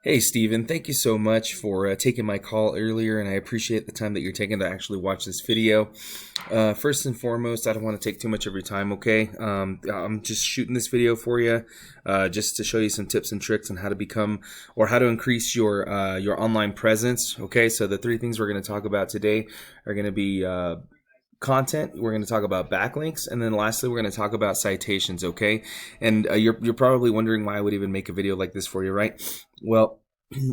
Hey, Steven, thank you so much for taking my call earlier, and I appreciate the time that you're taking to actually watch this video. First and foremost, I don't want to take too much of your time, okay? I'm just shooting this video for you just to show you some tips and tricks on how to become or how to increase your online presence, okay? So the three things we're going to talk about today are going to be content. We're going to talk about backlinks, and then lastly, we're going to talk about citations. Okay, and you're probably wondering why I would even make a video like this for you, right? Well,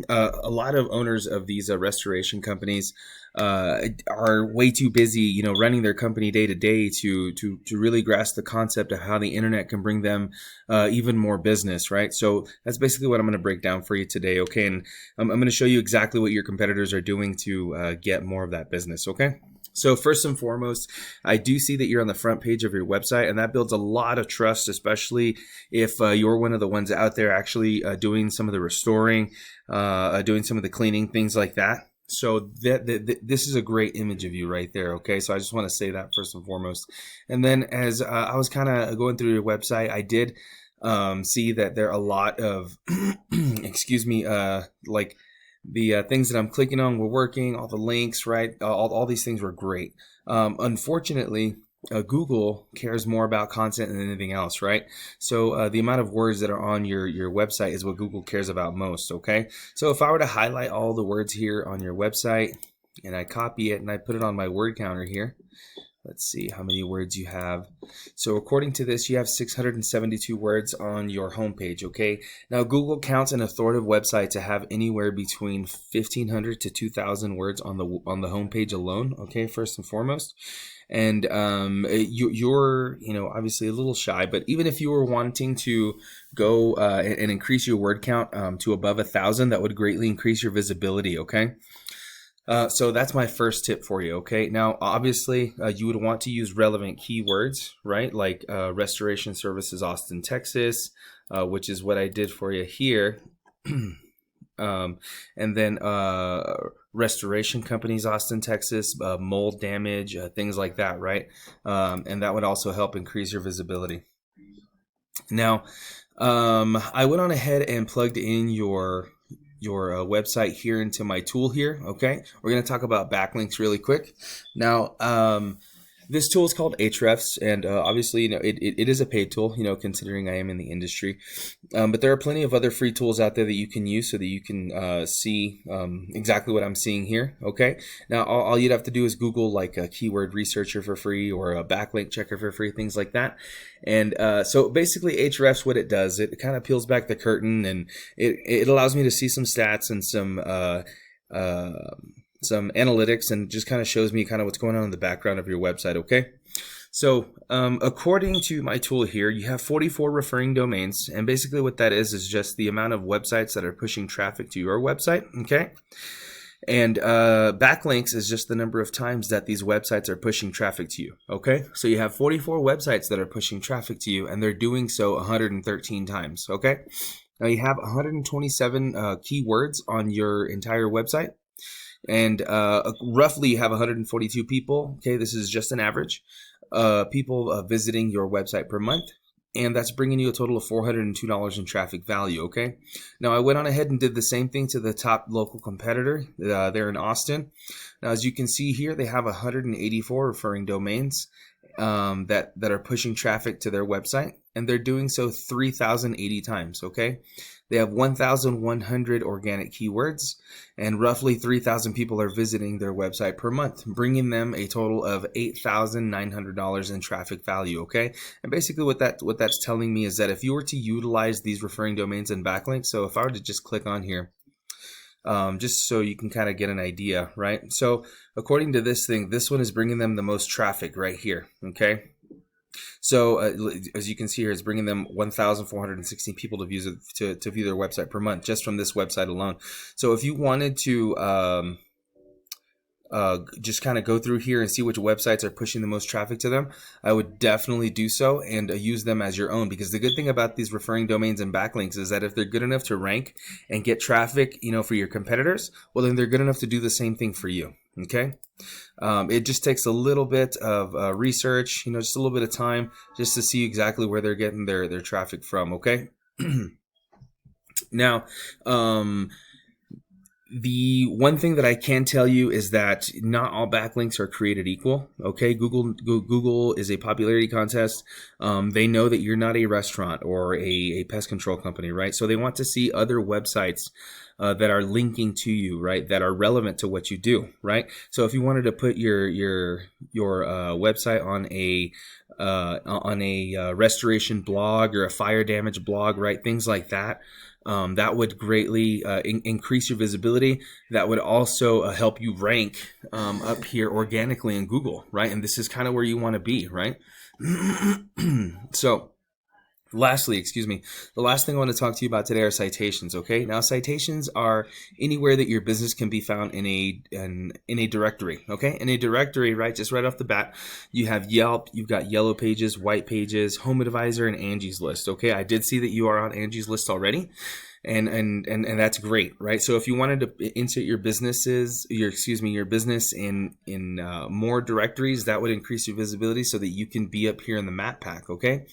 a lot of owners of these restoration companies are way too busy, running their company day to day to really grasp the concept of how the internet can bring them even more business, right? So that's basically what I'm going to break down for you today, okay? And I'm going to show you exactly what your competitors are doing to get more of that business, okay? So first and foremost, I do see that you're on the front page of your website, and that builds a lot of trust, especially if you're one of the ones out there actually doing some of the restoring, doing some of the cleaning, things like that. So this is a great image of you right there, okay? So I just want to say that first and foremost. And then as I was kind of going through your website, I did see that there are a lot of, excuse me, like the things that I'm clicking on were working, all the links, right? All these things were great. Unfortunately, Google cares more about content than anything else, right? So the amount of words that are on your website is what Google cares about most, okay? So if I were to highlight all the words here on your website and I copy it and I put it on my word counter here, let's see how many words you have. So according to this, you have 672 words on your homepage, okay? Now, Google counts an authoritative website to have anywhere between 1,500 to 2,000 words on the homepage alone, okay, first and foremost. And you're obviously a little shy, but even if you were wanting to go and increase your word count to above 1,000, that would greatly increase your visibility, okay? So that's my first tip for you, okay? Now, obviously, you would want to use relevant keywords, right? Like Restoration Services, Austin, Texas, which is what I did for you here. And then Restoration Companies, Austin, Texas, mold damage, things like that, right? And that would also help increase your visibility. Now, I went on ahead and plugged in your website here into my tool here, okay? We're going to talk about backlinks really quick. Now, this tool is called Ahrefs, and obviously, it is a paid tool, considering I am in the industry. But there are plenty of other free tools out there that you can use so that you can see exactly what I'm seeing here, okay? Now, all you'd have to do is Google like a keyword researcher for free or a backlink checker for free, things like that. And so basically, Ahrefs, what it does, it kind of peels back the curtain, and it allows me to see some stats and some analytics, and just kind of shows me kind of what's going on in the background of your website, okay? So according to my tool here, you have 44 referring domains, and basically what that is just the amount of websites that are pushing traffic to your website, okay? And backlinks is just the number of times that these websites are pushing traffic to you, okay? So you have 44 websites that are pushing traffic to you, and they're doing so 113 times, okay? Now you have 127 keywords on your entire website, and roughly you have 142 people, okay? This is just an average, people visiting your website per month. And that's bringing you a total of $402 in traffic value, okay? Now, I went on ahead and did the same thing to the top local competitor there in Austin. Now, as you can see here, they have 184 referring domains that are pushing traffic to their website, and they're doing so 3,080 times, okay? They have 1,100 organic keywords, and roughly 3,000 people are visiting their website per month, bringing them a total of $8,900 in traffic value, okay? And basically what that's telling me is that if you were to utilize these referring domains and backlinks, so if I were to just click on here, just so you can kind of get an idea, right? So according to this thing, this one is bringing them the most traffic right here, okay? So as you can see here, it's bringing them 1,416 people to view their website per month just from this website alone. So if you wanted to just kind of go through here and see which websites are pushing the most traffic to them, I would definitely do so and use them as your own, because the good thing about these referring domains and backlinks is that if they're good enough to rank and get traffic, for your competitors, well, then they're good enough to do the same thing for you. Okay. It just takes a little bit of research, just a little bit of time just to see exactly where they're getting their traffic from. Okay. Now, the one thing that I can tell you is that not all backlinks are created equal. Okay, Google is a popularity contest. They know that you're not a restaurant or a pest control company, right? So they want to see other websites that are linking to you, right? That are relevant to what you do, right? So if you wanted to put your website on a restoration blog or a fire damage blog, right? Things like that. That would greatly increase your visibility. That would also help you rank up here organically in Google, right? And this is kind of where you want to be, right? So, lastly, excuse me, the last thing I want to talk to you about today are citations. Okay, now citations are anywhere that your business can be found in a directory. Okay, in a directory, right? Just right off the bat, you have Yelp, you've got Yellow Pages, White Pages, Home Advisor, and Angie's List. Okay, I did see that you are on Angie's List already. And that's great, right? So if you wanted to insert your business in more directories, that would increase your visibility so that you can be up here in the map pack. Okay,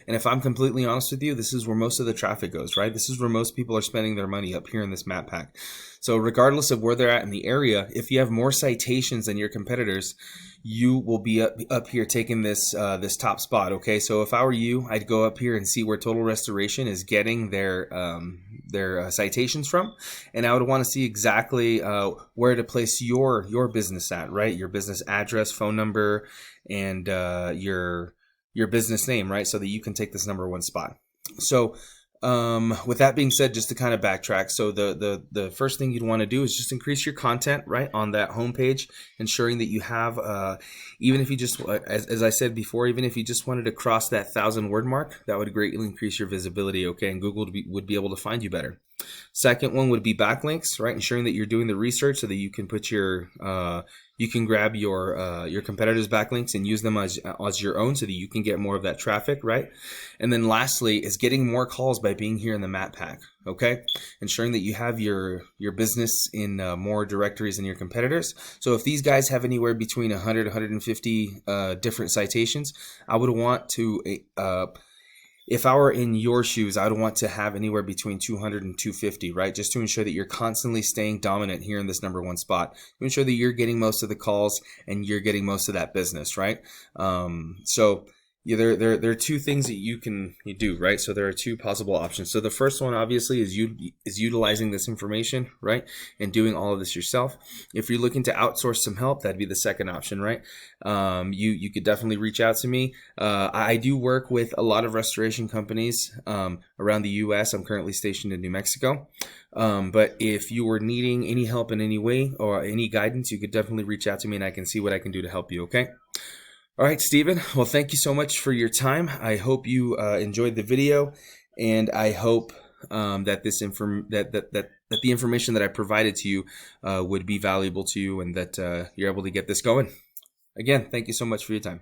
and if I'm completely honest with you, this is where most of the traffic goes, right? This is where most people are spending their money, up here in this map pack. So regardless of where they're at in the area, if you have more citations than your competitors, you will be up here taking this top spot. Okay, so if I were you, I'd go up here and see where Total Restoration is getting their citations from, and I would want to see exactly where to place your business at, right? Your business address, phone number, and your business name, right? So that you can take this #1 spot. So with that being said, just to kind of backtrack, so the first thing you'd want to do is just increase your content, right, on that homepage, ensuring that you have even if you just, as I said before, even if you just wanted to cross that 1,000-word mark, that would greatly increase your visibility. Okay, and Google would be able to find you better. Second one would be backlinks, right? Ensuring that you're doing the research so that you can put you can grab your competitors' backlinks and use them as your own so that you can get more of that traffic, right? And then lastly is getting more calls by being here in the map pack. Okay, ensuring that you have your business in more directories than your competitors. So if these guys have anywhere between 100 150 different citations, I would want to if I were in your shoes, I would want to have anywhere between 200 and 250, right? Just to ensure that you're constantly staying dominant here in this #1 spot, to ensure that you're getting most of the calls and you're getting most of that business, right? So yeah, there are two things that you do, right? So there are two possible options. So the first one obviously is utilizing this information, right, and doing all of this yourself. If you're looking to outsource some help, that'd be the second option, right? You could definitely reach out to me. I do work with a lot of restoration companies around the U.S. I'm currently stationed in New Mexico. But if you were needing any help in any way or any guidance, you could definitely reach out to me and I can see what I can do to help you. Okay. All right, Stephen. Well, thank you so much for your time. I hope you enjoyed the video, and I hope that that the information that I provided to you would be valuable to you, and that you're able to get this going. Again, thank you so much for your time.